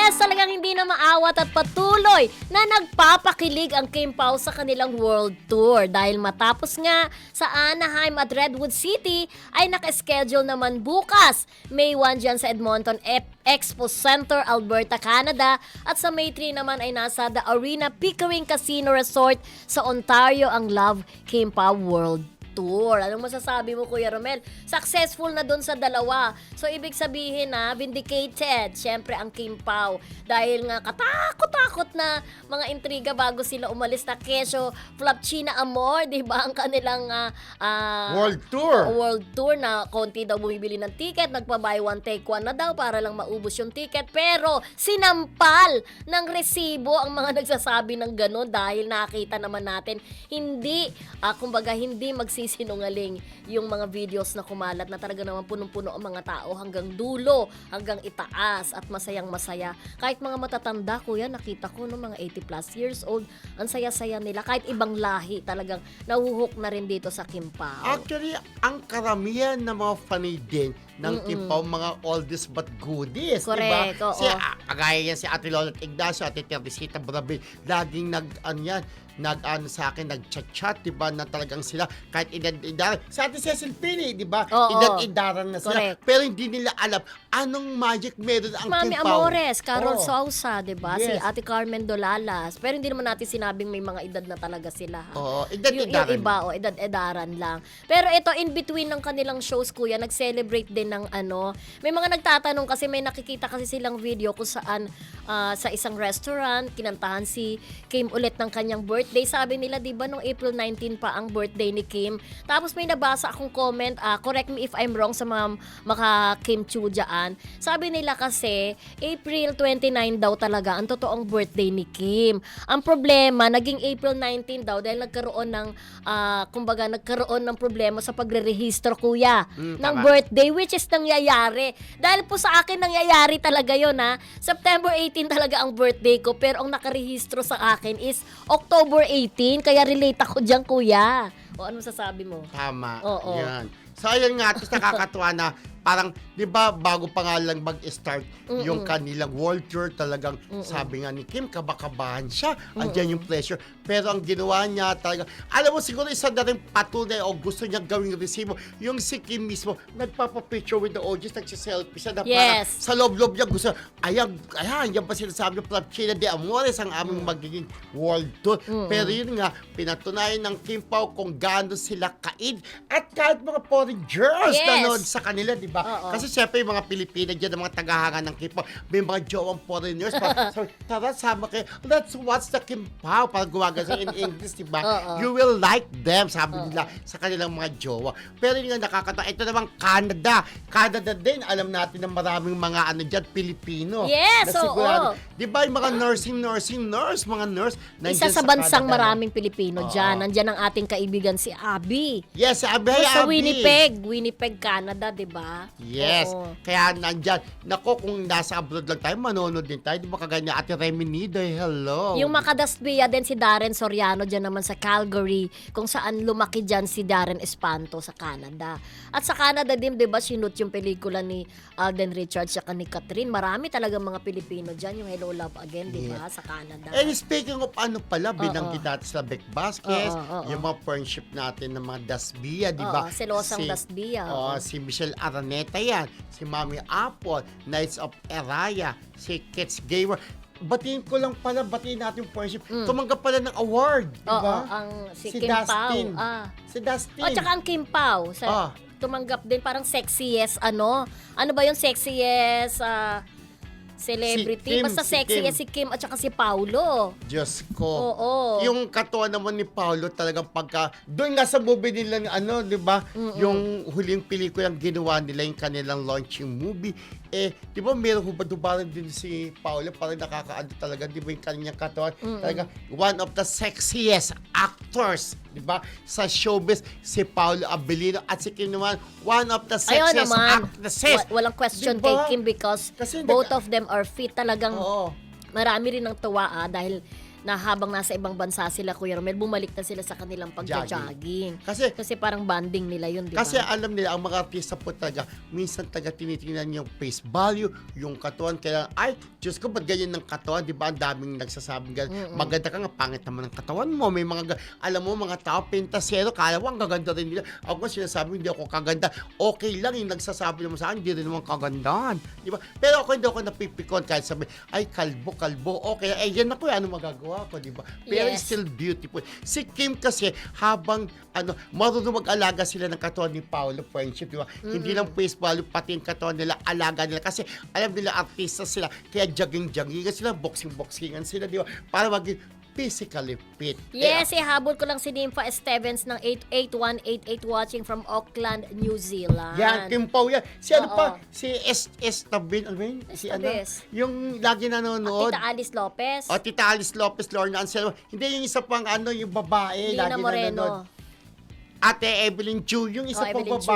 Yes, talagang hindi na maawat at patuloy na nagpapakilig ang Kim Pao sa kanilang world tour dahil matapos nga sa Anaheim at Redwood City ay naka-schedule naman bukas. May 1 dyan sa Edmonton Expo Center, Alberta, Canada at sa May 3 naman ay nasa The Arena Pickering Casino Resort sa Ontario ang Love Kim Pao World Tour. Anong masasabi mo, Kuya Romel? Successful na dun sa dalawa. So, ibig sabihin na, vindicated, syempre, ang Kim Pao. Dahil nga, katakot-takot na mga intriga bago sila umalis na kesyo, Flop China Amor, di ba? Ang kanilang World Tour. World Tour na konti daw bumibili ng ticket, nagpa-buy one take one na daw para lang maubos yung ticket. Pero, sinampal ng resibo ang mga nagsasabi ng gano'n dahil nakita naman natin, hindi, kumbaga, hindi magsisinungaling yung mga videos na kumalat na talaga naman punong-puno ang mga tao hanggang dulo, hanggang itaas at masayang masaya. Kahit mga matatanda, kuya, nakita ko no, mga 80 plus years old, ang saya-saya nila. Kahit ibang lahi, talagang nahuhook na rin dito sa Kim Pao. Actually, ang karamihan ng mga fanay din ng Kim Pao, mga oldies but goodies. Correct, diba? oo. Kagaya yan si Ate Lola Ignacio, Ate Teresita Brabil, laging sa akin, nag-chat-chat, diba, na talagang sila, kahit edad-edaran. Sa Ate Cecil Pili, diba, edad-edaran na sila. Correct. Pero hindi nila alam anong magic meron ang Mami Kim Pao. Amores, Carol Sousa, diba? Si Yes. Ate Carmen Dolalas. Pero hindi naman natin sinabing may mga edad na talaga sila. Ha? Oo, edad-edaran. Yung iba, edad-edaran lang. Pero ito, in between ng kanilang shows, kuya, nag-celebrate din ng may mga nagtatanong kasi may nakikita kasi silang video kung saan sa isang restaurant, kinantahan si Kim ulit ng kanyang birthday. Sabi nila, di ba, nung April 19 pa ang birthday ni Kim. Tapos may nabasa akong comment, correct me if I'm wrong sa mga maka-Kim Chu dyan. Sabi nila kasi, April 29 daw talaga ang totoong birthday ni Kim. Ang problema, naging April 19 daw dahil nagkaroon ng, nagkaroon ng problema sa pagre-register, kuya, ng birthday, which is nangyayari. Dahil po sa akin, nangyayari talaga yun, ha. September 18 talaga ang birthday ko, pero ang nakarehistro sa akin is October 18, kaya relate ako dyan, kuya. O, ano sasabi mo? Tama. Oo. Yan. So, ayun nga, tapos nakakatuwa na parang, di ba, bago pa nga lang mag-start yung kanilang world tour, talagang sabi nga ni Kim, kabakabahan siya. Andiyan yung pressure. Pero ang ginawa niya talaga, alam mo, siguro isa na rin patunay o gusto niya gawing resibo. Yung si Kim mismo, nagpapapicture with the audience, nagsiselfie siya na parang Yes. sa loob-loob niya gusto, ayan, yan pa sinasabi niya, Flop China de Amores, ang aming magiging world tour. Pero yun nga, pinatunayan ng Kim Pao kung gaano sila kaid at kahit mga foreigners Yes. nanood sa kanila, di ba? Oo. Kasi syempre yung mga Pilipina dyan, ang mga tagahanga ng Kim Pao, may mga jowang foreigners. So, tara, sama kayo, let's watch the Kim Pao. Parang gumaga in English, di ba? You will like them, sabi nila sa kanilang mga jowa. Pero yun nga nakakatawa. Ito naman, Canada. Canada din, alam natin na maraming mga dyan, Pilipino. Yes, na sigurado. oo. Di ba yung mga mga nurse, Isa nandyan sa bansang Canada. maraming Pilipino dyan. Nandyan ang ating kaibigan si Abby. Yes, Abby. Sa Winnipeg, Canada, di ba? Yes. Oo. Kaya nandyan. Nako, kung nasa abroad lang tayo, manonood din tayo. Di ba kaganya Ate Remy Nidoy? Hello. Yung makadasbiya din si Darren Soriano dyan naman sa Calgary, kung saan lumaki dyan si Darren Espanto sa Canada. At sa Canada din, di ba, sinut yung pelikula ni Alden Richards at ni Catherine. Marami talagang mga Pilipino dyan, yung Hello Love Again, di ba, sa Canada. And speaking of binanggit natin sa Beck Vasquez, yung mga friendship natin ng mga Dasbia, di ba? Selosang Dasbia. Si Michelle Araneta yan, si Mami Apple, Knights of Eraya, si Kids Gamer. Batiin natin yung friendship. Tumanggap pala ng award, di ba? Si Kim Dustin. Pao. Si Dustin. At saka ang Kim Pao. Tumanggap din parang sexiest, ano ba yung sexiest celebrity? Si Kim, Basta si sexiest si Kim at saka si Paulo. Diyos ko. Oo. Yung katuwa naman ni Paulo talagang doon nga sa movie nila, di ba? Yung huling pelikulang ginawa nila, yung kanilang launching movie, di ba meron hubadubaran din si Paulo, parang nakakaano talaga, di ba yung kanyang katawan? Talaga, one of the sexiest actors, di ba? Sa showbiz, si Paulo Abilino at si Kim naman, one of the sexiest actresses. Walang question Diba? kay Kim because Kasi both of them are fit talagang. Oo. Marami rin ng tuwa dahil na habang nasa ibang bansa sila, Kuya Romel, bumalik na sila sa kanilang pagja-jogging. Kasi parang banding nila yun, di ba? Kasi alam nila, ang mga artista po talaga, minsan taga tinitingnan yung face value, yung katawan. Kaya, ay, Diyos ko, ba't ganyan ng katawan? Di ba? Ang daming nagsasabing ganyan. Maganda ka nga, pangit naman ng katawan mo. May mga, alam mo, mga tao, pentasero, kala mo, ang gaganda rin nila. Ako nga sinasabi, hindi ako kaganda. Okay lang yung nagsasabi naman sa akin, hindi rin naman kagandahan. Di ba? Pero ako, hindi ako napipikon kahit sabi, ay, kalbo. Okay, yan ako, ano magagawa ko, di ba? Pero Yes. still beautiful. Si Kim kasi, habang marunong mag-alaga sila ng katawan ni Paolo, friendship, di ba? Hindi lang face value, pati yung katawan nila, alaga nila. Kasi alam nila, artista sila, kaya jogging-joggingan sila, boxing-boxingan sila, di ba? Para maging physically fit. Yes, habol ko lang si Nympha Stevens ng 88188 watching from Auckland, New Zealand. Yan, Kim Pao yan. Si ano Oo. pa? Si Estabin, ano ba yun? Si ano? Estabes. Yung lagi nanonood. Tita Alice Lopez. O, Tita Alice Lopez, Lorna Anselmo. Hindi yung isa pang yung babae. Lina lagi Moreno. nanonood. Ate Evelyn Chu, yung isa Oh, pang Evelyn Chu. babae.